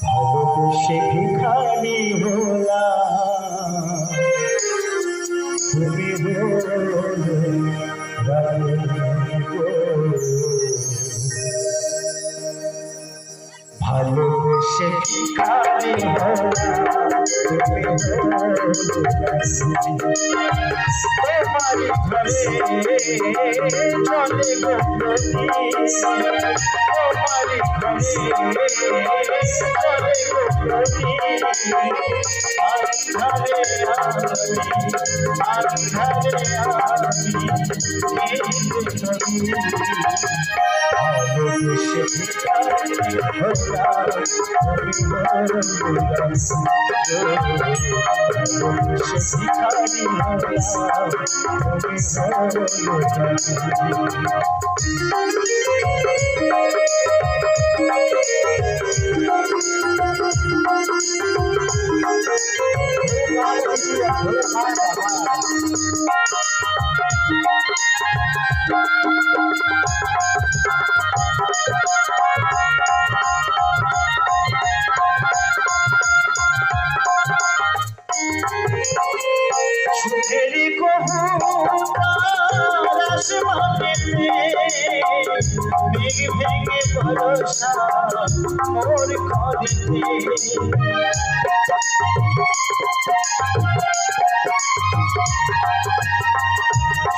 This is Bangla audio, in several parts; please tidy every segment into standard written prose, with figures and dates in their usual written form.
ভালোবেসে ভিখারি হলাম, তুমি হলে রানী গো। ভালোবেসে ভিখারি হলাম, তুমি হলে তোমারি ঘরে চলে গো প্রদীপ, তোমারি ঘরে চলে গো প্রদীপ। আন্ধারে ভালোবেসে ভিখারি হলাম, তুমি হলে ভিখারি হলাম, তুমি সুখেরি কবুতর আসমানেতে মেঘ ভেঙে বরষা মোর ঘরেতে।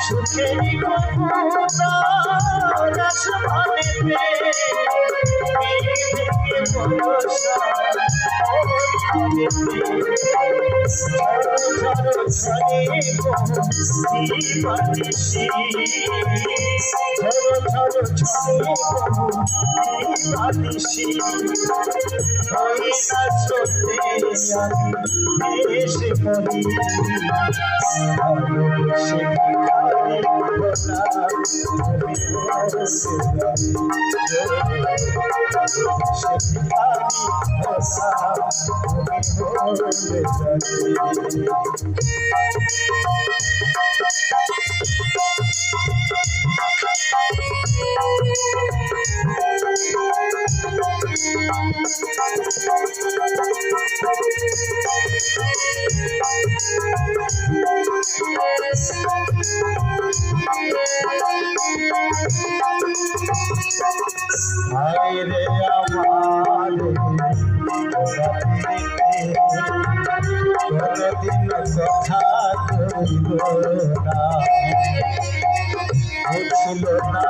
সুখেরি কবুতর আসমানেতে মেঘ ভেঙে বরষা মোর ঘরেতে। ঝড় ঝড় দিবানিশি, ঝড় ঝড় দিবানিশি, হই না চলতে আমি এসে পড়ি। ভালোবেসে ভিখারি হলাম, তুমি হলে রানী গো। ভালোবেসে ভিখারি হলাম, তুমি হলে রানী। হায় রে আমার কোনদিন কথা কইব না, বুঝল না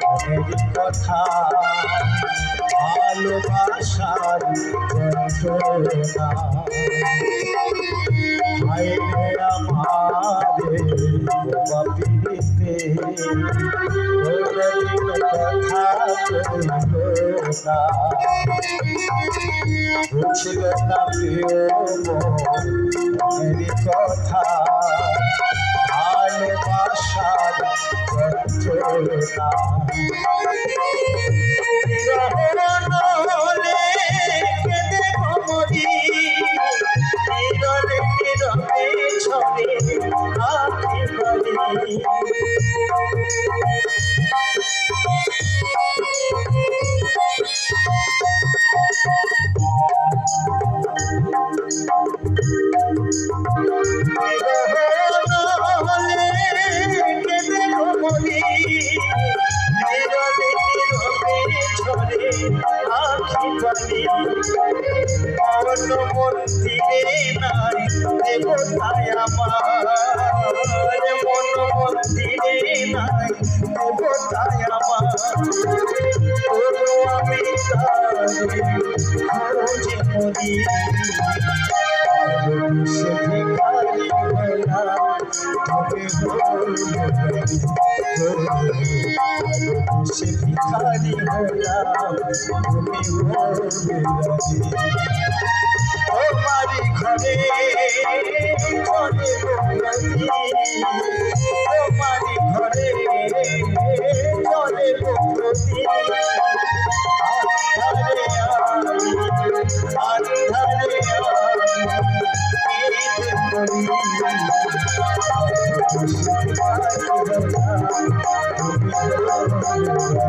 মনের কথা, ভালোবাসার যন্ত্রণা। হায় রে আমারে বাপিতে কোনদিন কথা কইব না, বুঝল না প্রিয় মনের কথা, ভালোবাসার যন্ত্রণা। রহমলে কেঁদে ভ্রমরি, নীরবে নীরবে ছড়ে আখি বাড়ি। মন্দিরে নাই দেবতায় আমার, মন মন্দিরে নাই দেবতায় আমার, আমি খোঁজে মরি। ভালোবেসে ভিখারি হলাম, তুমি হলে রানী গো। ভালোবেসে ভিখারি হলাম, তুমি হলে রানী। তোমারি ঘরে চলে গো প্রদীপ, তোমারি ঘরে চলে গো প্রদীপ। আন্ধারে আন্ধারে করি। ভালোবেসে ভিখারি হলাম, তুমি হলে Oh